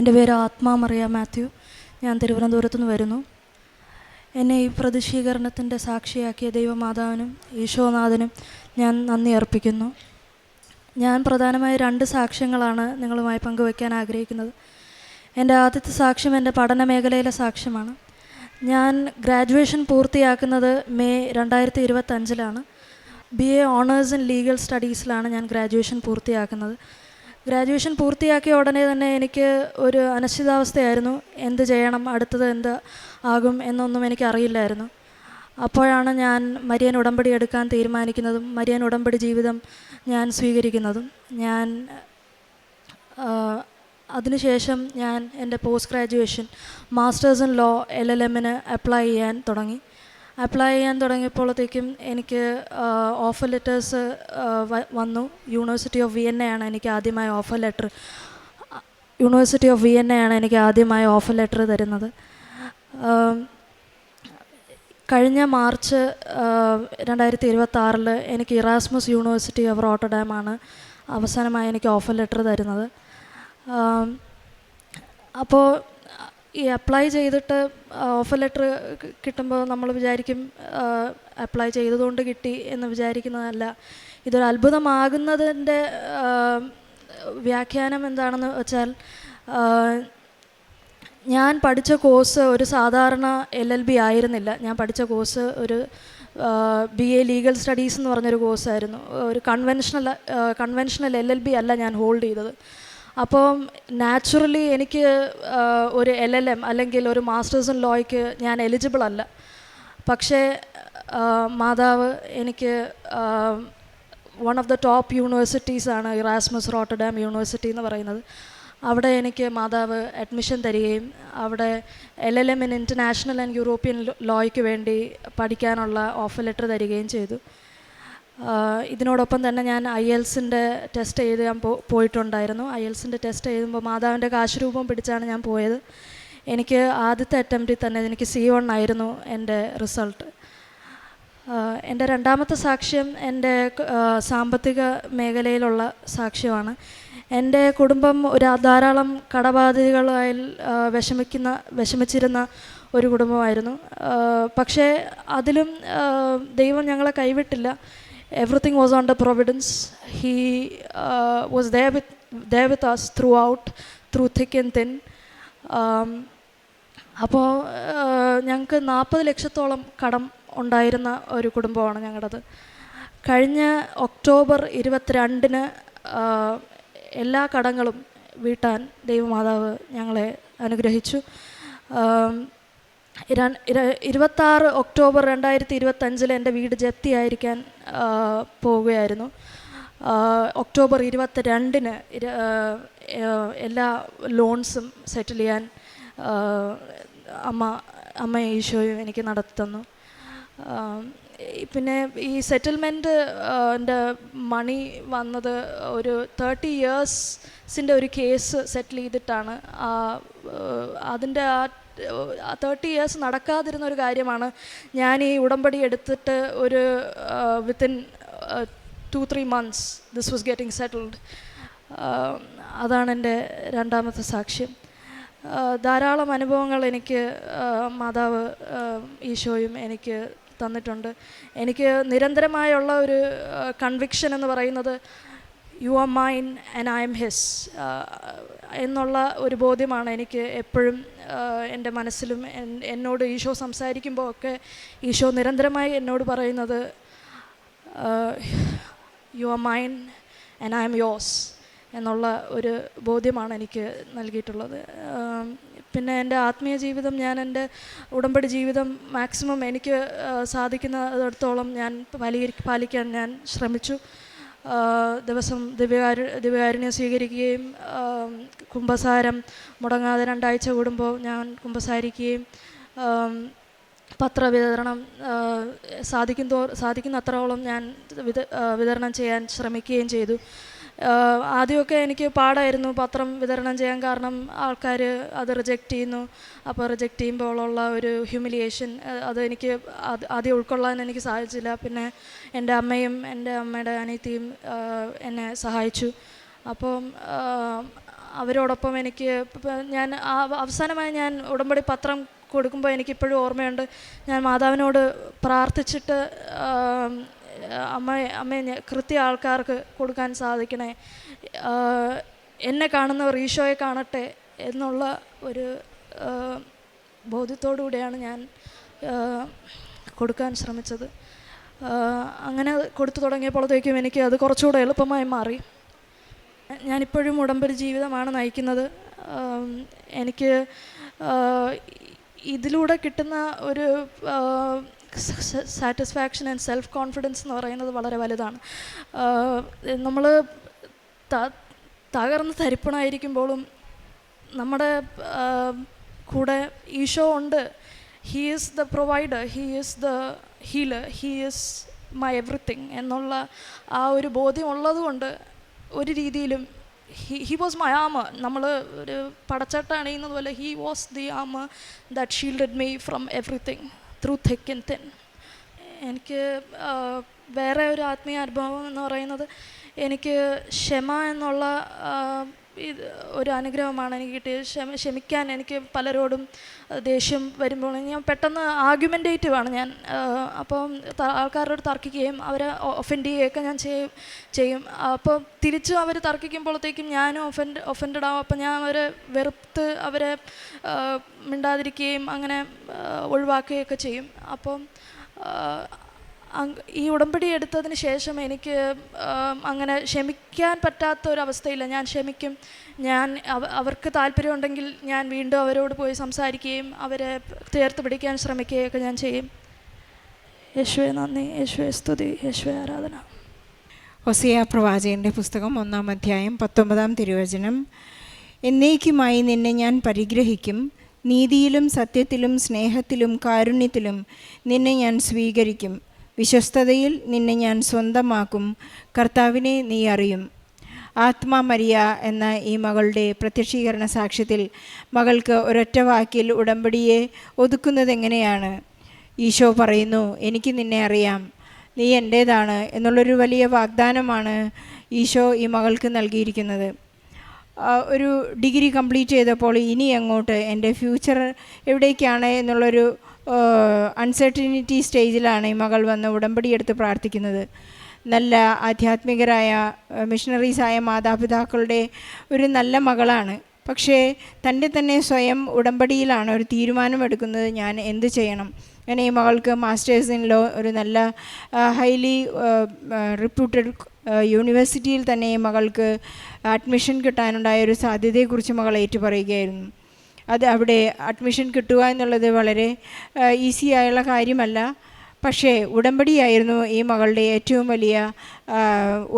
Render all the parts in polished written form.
എൻ്റെ പേര് ആത്മാ മറിയ മാത്യു. ഞാൻ തിരുവനന്തപുരത്തു നിന്ന് വരുന്നു. എന്നെ ഈ പ്രതിഷീകരണത്തിൻ്റെ സാക്ഷിയാക്കിയ ദൈവമാതാവിനും ഈശോനാഥനും ഞാൻ നന്ദി അർപ്പിക്കുന്നു. ഞാൻ പ്രധാനമായി 2 സാക്ഷ്യങ്ങളാണ് നിങ്ങളുമായി പങ്കുവയ്ക്കാൻ ആഗ്രഹിക്കുന്നത്. എൻ്റെ ആദ്യത്തെ സാക്ഷ്യം എൻ്റെ പഠന മേഖലയിലെ സാക്ഷ്യമാണ്. ഞാൻ ഗ്രാജുവേഷൻ പൂർത്തിയാക്കുന്നത് May 2025 BA honours in legal സ്റ്റഡീസിലാണ് ഞാൻ ഗ്രാജുവേഷൻ പൂർത്തിയാക്കുന്നത്. ഗ്രാജുവേഷൻ പൂർത്തിയാക്കിയ ഉടനെ തന്നെ എനിക്ക് ഒരു അനിശ്ചിതാവസ്ഥയായിരുന്നു. എന്ത് ചെയ്യണം, അടുത്തത് എന്ത് ആകും എന്നൊന്നും എനിക്കറിയില്ലായിരുന്നു. അപ്പോഴാണ് ഞാൻ മരിയൻ ഉടമ്പടി എടുക്കാൻ തീരുമാനിക്കുന്നതും മരിയൻ ഉടമ്പടി ജീവിതം ഞാൻ സ്വീകരിക്കുന്നതും. അതിനുശേഷം ഞാൻ എൻ്റെ post graduation masters in law LLMന് അപ്ലൈ ചെയ്യാൻ തുടങ്ങിയപ്പോഴത്തേക്കും എനിക്ക് ഓഫർ ലെറ്റേഴ്സ് വന്നു. യൂണിവേഴ്സിറ്റി ഓഫ് വിയന്നയാണ് എനിക്ക് ആദ്യമായി ഓഫർ ലെറ്റർ തരുന്നത്. കഴിഞ്ഞ മാർച്ച് 2026 എനിക്ക് ഇറാസ്മസ് യൂണിവേഴ്സിറ്റി ഓഫ് റോട്ടർഡാമാണ് അവസാനമായി എനിക്ക് ഓഫർ ലെറ്റർ തരുന്നത്. അപ്പോൾ ഈ അപ്ലൈ ചെയ്തിട്ട് ഓഫർ ലെറ്റർ കിട്ടുമ്പോൾ നമ്മൾ വിചാരിക്കും അപ്ലൈ ചെയ്തതുകൊണ്ട് കിട്ടി എന്ന് വിചാരിക്കുന്നതല്ല. ഇതൊരു അത്ഭുതമാകുന്നതിൻ്റെ വ്യാഖ്യാനം എന്താണെന്ന് വെച്ചാൽ, ഞാൻ പഠിച്ച കോഴ്സ് ഒരു സാധാരണ LLB ആയിരുന്നില്ല. ഞാൻ പഠിച്ച കോഴ്സ് ഒരു BA ലീഗൽ സ്റ്റഡീസ് എന്ന് പറഞ്ഞൊരു കോഴ്സായിരുന്നു. ഒരു കൺവെൻഷണൽ LLB അല്ല ഞാൻ ഹോൾഡ് ചെയ്തത്. അപ്പം നാച്ചുറലി എനിക്ക് ഒരു LLM അല്ലെങ്കിൽ ഒരു മാസ്റ്റേഴ്സ് ഇൻ ലോയ്ക്ക് ഞാൻ എലിജിബിൾ അല്ല. പക്ഷേ മാതാവ് എനിക്ക് വൺ ഓഫ് ദ ടോപ്പ് യൂണിവേഴ്സിറ്റീസാണ് ഇറാസ്മസ് റോട്ടർഡാം യൂണിവേഴ്സിറ്റി എന്ന് പറയുന്നത്. അവിടെ എനിക്ക് മാതാവ് അഡ്മിഷൻ തരികയും അവിടെ LLM in international and European ലോയ്ക്ക് വേണ്ടി പഠിക്കാനുള്ള ഓഫർ ലെറ്റർ തരികയും ചെയ്തു. ഇതിനോടൊപ്പം തന്നെ ഞാൻ IELTSൻ്റെ ടെസ്റ്റ് എഴുതാൻ പോയിട്ടുണ്ടായിരുന്നു. IELTSൻ്റെ ടെസ്റ്റ് എഴുതുമ്പോൾ മാതാവിൻ്റെ കാശുരൂപം പിടിച്ചാണ് ഞാൻ പോയത്. എനിക്ക് ആദ്യത്തെ അറ്റംപ്റ്റിൽ തന്നെ എനിക്ക് C1 ആയിരുന്നു എൻ്റെ റിസൾട്ട്. എൻ്റെ രണ്ടാമത്തെ സാക്ഷ്യം എൻ്റെ സാമ്പത്തിക മേഖലയിലുള്ള സാക്ഷ്യമാണ്. എൻ്റെ കുടുംബം ധാരാളം കടബാധ്യതകളായി വിഷമിച്ചിരുന്ന ഒരു കുടുംബമായിരുന്നു. പക്ഷേ അതിലും ദൈവം ഞങ്ങളെ കൈവിട്ടില്ല. Everything was under providence. He was there with us through thick and thin. അപ്പോൾ ഞങ്ങൾക്ക് 40 ലക്ഷത്തോളം കടം ഉണ്ടായിരുന്ന ഒരു കുടുംബമാണ് ഞങ്ങളുടേത്. കഴിഞ്ഞ ഒക്ടോബർ 22 എല്ലാ കടങ്ങളും വീട്ടാൻ ദൈവമാതാവ് ഞങ്ങളെ അനുഗ്രഹിച്ചു. 26 ഒക്ടോബർ 2025 എൻ്റെ വീട് ജപ്തിയായിരിക്കാൻ പോവുകയായിരുന്നു. ഒക്ടോബർ 22 എല്ലാ ലോൺസും സെറ്റിൽ ചെയ്യാൻ അമ്മ ഈശോയും എനിക്ക് നടത്തി തന്നു. പിന്നെ ഈ സെറ്റിൽമെൻറ്റിൻ്റെ മണി വന്നത് ഒരു 30 ഇയേഴ്സിൻ്റെ ഒരു കേസ് സെറ്റിൽ ചെയ്തിട്ടാണ്. അതിൻ്റെ 30 ഇയേഴ്സ് നടക്കാതിരുന്ന ഒരു കാര്യമാണ്. ഞാൻ ഈ ഉടമ്പടി എടുത്തിട്ട് ഒരു within 2-3 months this was getting settled. അതാണ് എൻ്റെ രണ്ടാമത്തെ സാക്ഷ്യം. ധാരാളം അനുഭവങ്ങൾ എനിക്ക് മാതാവ് ഈശോയും എനിക്ക് തന്നിട്ടുണ്ട്. എനിക്ക് നിരന്തരമായുള്ള ഒരു കൺവിക്ഷൻ എന്ന് പറയുന്നത് you are mine and I M his എന്നുള്ള ഒരു ബോധ്യമാണ് എനിക്ക് എപ്പോഴും എൻ്റെ മനസ്സിലും. എന്നോട് ഈശോ സംസാരിക്കുമ്പോൾ ഒക്കെ ഈശോ നിരന്തരമായി എന്നോട് പറയുന്നത് you are mine and I am yours എന്നുള്ള ഒരു ബോധ്യമാണ് എനിക്ക് നൽകിയിട്ടുള്ളത്. പിന്നെ എൻ്റെ ആത്മീയ ജീവിതം, ഞാൻ എൻ്റെ ഉടമ്പടി ജീവിതം മാക്സിമം എനിക്ക് സാധിക്കുന്നിടത്തോളം ഞാൻ പാലിക്കാൻ ഞാൻ ശ്രമിച്ചു. ദിവസം ദിവ്യകാരുണ്യം സ്വീകരിക്കുകയും കുമ്പസാരം മുടങ്ങാതെ 2 ആഴ്ച കൂടുമ്പോൾ ഞാൻ കുമ്പസാരിക്കുകയും പത്രവിതരണം സാധിക്കുന്നത്രോളം ഞാൻ വിതരണം ചെയ്യാൻ ശ്രമിക്കുകയും ചെയ്തു. ആദ്യമൊക്കെ എനിക്ക് പാടായിരുന്നു പത്രം വിതരണം ചെയ്യാൻ. കാരണം ആൾക്കാർ അത് റിജക്റ്റ് ചെയ്യുന്നു. അപ്പോൾ റിജക്റ്റ് ചെയ്യുമ്പോഴുള്ള ഒരു ഹ്യൂമിലിയേഷൻ അത് എനിക്ക് ആദ്യം ഉൾക്കൊള്ളാൻ എനിക്ക് സാധിച്ചില്ല. പിന്നെ എൻ്റെ അമ്മയും എൻ്റെ അമ്മയുടെ അനിയത്തിയും എന്നെ സഹായിച്ചു. അപ്പം അവരോടൊപ്പം എനിക്ക് ഞാൻ അവസാനമായി ഞാൻ ഉടമ്പടി പത്രം കൊടുക്കുമ്പോൾ എനിക്കിപ്പോഴും ഓർമ്മയുണ്ട്, ഞാൻ മാതാവിനോട് പ്രാർത്ഥിച്ചിട്ട് അമ്മയെ കൃത്യ ആൾക്കാർക്ക് കൊടുക്കാൻ സാധിക്കണേ, എന്നെ കാണുന്നവർ ഈശോയെ കാണട്ടെ എന്നുള്ള ഒരു ബോധ്യത്തോടു കൂടിയാണ് ഞാൻ കൊടുക്കാൻ ശ്രമിച്ചത്. അങ്ങനെ കൊടുത്തു തുടങ്ങിയപ്പോഴത്തേക്കും എനിക്ക് അത് കുറച്ചുകൂടെ എളുപ്പമായി മാറി. ഞാനിപ്പോഴും ഉടമ്പടി ജീവിതമാണ് നയിക്കുന്നത്. എനിക്ക് ഇതിലൂടെ കിട്ടുന്ന ഒരു സാറ്റിസ്ഫാക്ഷൻ ആൻഡ് സെൽഫ് കോൺഫിഡൻസ് എന്ന് പറയുന്നത് വളരെ വലുതാണ്. നമ്മൾ തകർന്ന് തരിപ്പണായിരിക്കുമ്പോഴും നമ്മുടെ കൂടെ ഈശോ ഉണ്ട്. He is the provider, he is the healer, he is my everything എന്നുള്ള ആ ഒരു ബോധ്യം ഉള്ളതുകൊണ്ട് ഒരു രീതിയിലും ഹി വാസ് മൈ ആമർ. നമ്മൾ ഒരു പടച്ചട്ട അണിയുന്നത് പോലെ he was the armour that shielded me from everything through thick and thin. എനിക്ക് വേറെ ഒരു ആത്മീയ അനുഭവം എന്ന് പറയുന്നത്, എനിക്ക് ക്ഷമ എന്നുള്ള ഒരു അനുഗ്രഹമാണ് എനിക്ക് കിട്ടിയത്. ക്ഷമിക്കാൻ എനിക്ക് പലരോടും ദേഷ്യം വരുമ്പോൾ ഞാൻ പെട്ടെന്ന് ആർഗ്യുമെൻറ്റേറ്റീവാണ് ഞാൻ. അപ്പം ആൾക്കാരോട് തർക്കിക്കുകയും അവരെ ഒഫൻഡ് ചെയ്യുകയൊക്കെ ഞാൻ ചെയ്യും. അപ്പോൾ തിരിച്ചും അവർ തർക്കിക്കുമ്പോഴത്തേക്കും ഞാനും ഒഫൻഡഡ് ആവും. അപ്പം ഞാൻ അവരെ വെറുത്ത് അവരെ മിണ്ടാതിരിക്കുകയും അങ്ങനെ ഒഴിവാക്കുകയൊക്കെ ചെയ്യും. അപ്പം ഈ ഉടമ്പടി എടുത്തതിന് ശേഷം എനിക്ക് അങ്ങനെ ക്ഷമിക്കാൻ പറ്റാത്ത ഒരവസ്ഥയില്ല. ഞാൻ ക്ഷമിക്കും. ഞാൻ അവർക്ക് താല്പര്യമുണ്ടെങ്കിൽ ഞാൻ വീണ്ടും അവരോട് പോയി സംസാരിക്കുകയും അവരെ ചേർത്ത് പിടിക്കാൻ ശ്രമിക്കുകയൊക്കെ ഞാൻ ചെയ്യും. യേശുവേ നന്ദി, യേശുവേ സ്തുതി, യേശുവേ ആരാധന. ഹോസിയ പ്രവാചകൻ്റെ പുസ്തകം 1-ാം അധ്യായം 19-ാം തിരുവചനം. എന്നേക്കുമായി നിന്നെ ഞാൻ പരിഗ്രഹിക്കും, നീതിയിലും സത്യത്തിലും സ്നേഹത്തിലും കാരുണ്യത്തിലും നിന്നെ ഞാൻ സ്വീകരിക്കും, വിശ്വസ്തതയിൽ നിന്നെ ഞാൻ സ്വന്തമാക്കും, കർത്താവിനെ നീ അറിയും. ആത്മാ മരിയ എന്ന ഈ മകളുടെ പ്രത്യക്ഷീകരണ സാക്ഷ്യത്തിൽ മകൾക്ക് ഒരൊറ്റ വാക്കിൽ ഉടമ്പടിയെ ഒതുക്കുന്നത് എങ്ങനെയാണ്? ഈശോ പറയുന്നു, എനിക്ക് നിന്നെ അറിയാം, നീ എൻ്റേതാണ് എന്നുള്ളൊരു വലിയ വാഗ്ദാനമാണ് ഈശോ ഈ മകൾക്ക് നൽകിയിരിക്കുന്നത്. ഒരു ഡിഗ്രി കംപ്ലീറ്റ് ചെയ്തപ്പോൾ ഇനി അങ്ങോട്ട് എൻ്റെ ഫ്യൂച്ചർ എവിടേക്കാണ് എന്നുള്ളൊരു അൺസർട്ടിനിറ്റി സ്റ്റേജിലാണ് ഈ മകൾ വന്ന് ഉടമ്പടി എടുത്ത് പ്രാർത്ഥിക്കുന്നത്. നല്ല ആധ്യാത്മികരായ മിഷണറീസായ മാതാപിതാക്കളുടെ ഒരു നല്ല മകളാണ്. പക്ഷേ തൻ്റെ തന്നെ സ്വയം ഉടമ്പടിയിലാണ് ഒരു തീരുമാനമെടുക്കുന്നത്, ഞാൻ എന്ത് ചെയ്യണം. അങ്ങനെ ഈ മകൾക്ക് മാസ്റ്റേഴ്സ് ഇൻ ലോ ഒരു നല്ല ഹൈലി റിപ്യൂട്ടഡ് യൂണിവേഴ്സിറ്റിയിൽ തന്നെ ഈ മകൾക്ക് അഡ്മിഷൻ കിട്ടാനുണ്ടായ ഒരു സാധ്യതയെക്കുറിച്ച് മകൾ ഏറ്റുപറയുകയായിരുന്നു. അത് അവിടെ അഡ്മിഷൻ കിട്ടുക എന്നുള്ളത് വളരെ ഈസി ആയുള്ള കാര്യമല്ല. പക്ഷേ ഉടമ്പടിയായിരുന്നു ഈ മകളുടെ ഏറ്റവും വലിയ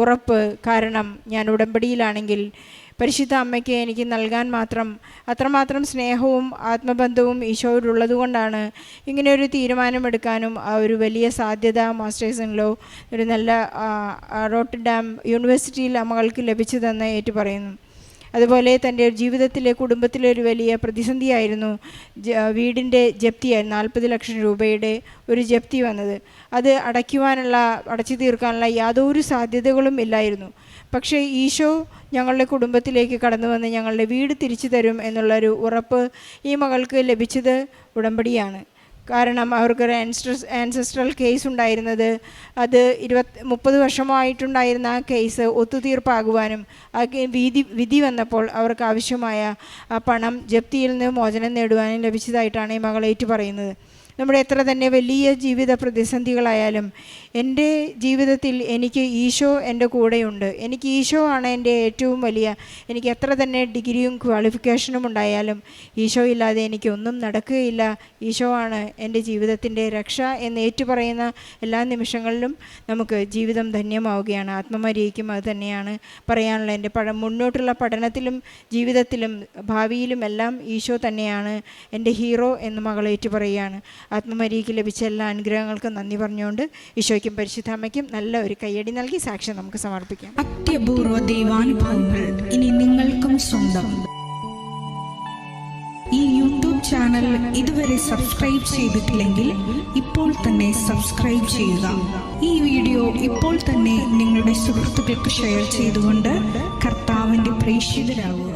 ഉറപ്പ്. കാരണം ഞാൻ ഉടമ്പടിയിലാണെങ്കിൽ പരിശുദ്ധ അമ്മയ്ക്ക് എനിക്ക് നൽകാൻ അത്രമാത്രം സ്നേഹവും ആത്മബന്ധവും ഈശോയോടുള്ളത് കൊണ്ടാണ് ഇങ്ങനെയൊരു തീരുമാനമെടുക്കാനും ആ ഒരു വലിയ സാധ്യത മാസ്റ്റേഴ്സ് ഇൻ ലോ ഒരു നല്ല റോട്ടർഡാം യൂണിവേഴ്സിറ്റിയിൽ ആ മകൾക്ക് ലഭിച്ചതെന്ന് ഏറ്റുപറയുന്നു. അതുപോലെ തൻ്റെ ജീവിതത്തിലെ കുടുംബത്തിലെ ഒരു വലിയ പ്രതിസന്ധിയായിരുന്നു വീടിൻ്റെ ജപ്തിയായിരുന്നു. 40 ലക്ഷം രൂപയുടെ ഒരു ജപ്തി വന്നത്. അത് അടച്ചു തീർക്കാനുള്ള യാതൊരു സാധ്യതകളും ഇല്ലായിരുന്നു. പക്ഷേ ഈശോ ഞങ്ങളുടെ കുടുംബത്തിലേക്ക് കടന്നു വന്ന് ഞങ്ങളുടെ വീട് തിരിച്ചു തരും എന്നുള്ളൊരു ഉറപ്പ് ഈ മകൾക്ക് ലഭിച്ചത് ഉടമ്പടിയാണ്. കാരണം അവർക്കൊരു ആൻസെസ്ട്രൽ കേസ് ഉണ്ടായിരുന്നത്, അത് 30 വർഷമായിട്ടുണ്ടായിരുന്ന ആ കേസ് ഒത്തുതീർപ്പാകുവാനും ആ വിധി വന്നപ്പോൾ അവർക്ക് ആവശ്യമായ ആ പണം ജപ്തിയിൽ നിന്ന് മോചനം നേടുവാനും ലഭിച്ചതായിട്ടാണ് ഈ മകൾ ഏറ്റു പറയുന്നത്. നമ്മുടെ എത്ര തന്നെ വലിയ ജീവിത പ്രതിസന്ധികളായാലും എൻ്റെ ജീവിതത്തിൽ എനിക്ക് ഈശോ എൻ്റെ കൂടെയുണ്ട്. എനിക്ക് ഈശോ ആണ് എൻ്റെ ഏറ്റവും വലിയ, എനിക്ക് എത്ര തന്നെ ഡിഗ്രിയും ക്വാളിഫിക്കേഷനും ഉണ്ടായാലും ഈശോ ഇല്ലാതെ എനിക്കൊന്നും നടക്കുകയില്ല. ഈശോ ആണ് എൻ്റെ ജീവിതത്തിൻ്റെ രക്ഷ എന്ന് ഏറ്റുപറയുന്ന എല്ലാ നിമിഷങ്ങളിലും നമുക്ക് ജീവിതം ധന്യമാവുകയാണ്. ആത്മമരിയയ്ക്കും അത് തന്നെയാണ് പറയാനുള്ള. എൻ്റെ മുന്നോട്ടുള്ള പഠനത്തിലും ജീവിതത്തിലും ഭാവിയിലും എല്ലാം ഈശോ തന്നെയാണ് എൻ്റെ ഹീറോ എന്ന് മകൾ ഏറ്റുപറയുകയാണ്. ആത്മമരിയയ്ക്ക് ലഭിച്ച എല്ലാ അനുഗ്രഹങ്ങൾക്കും നന്ദി പറഞ്ഞുകൊണ്ട് ഈശോയ്ക്കും പരിശുദ്ധാമ്മയ്ക്കും നല്ല ഒരു കയ്യടി നൽകി സാക്ഷ്യം നമുക്ക് സമർപ്പിക്കാം. അത്യപൂർവ ദൈവാനുഭവങ്ങൾ ഇനി നിങ്ങൾക്കും സ്വന്തം. ഈ യൂട്യൂബ് ചാനൽ ഇതുവരെ സബ്സ്ക്രൈബ് ചെയ്തിട്ടില്ലെങ്കിൽ ഇപ്പോൾ തന്നെ സബ്സ്ക്രൈബ് ചെയ്യുക. ഈ വീഡിയോ ഇപ്പോൾ തന്നെ നിങ്ങളുടെ സുഹൃത്തുക്കൾക്ക് ഷെയർ ചെയ്തുകൊണ്ട് കർത്താവിൻ്റെ പ്രേക്ഷിതരാകുക.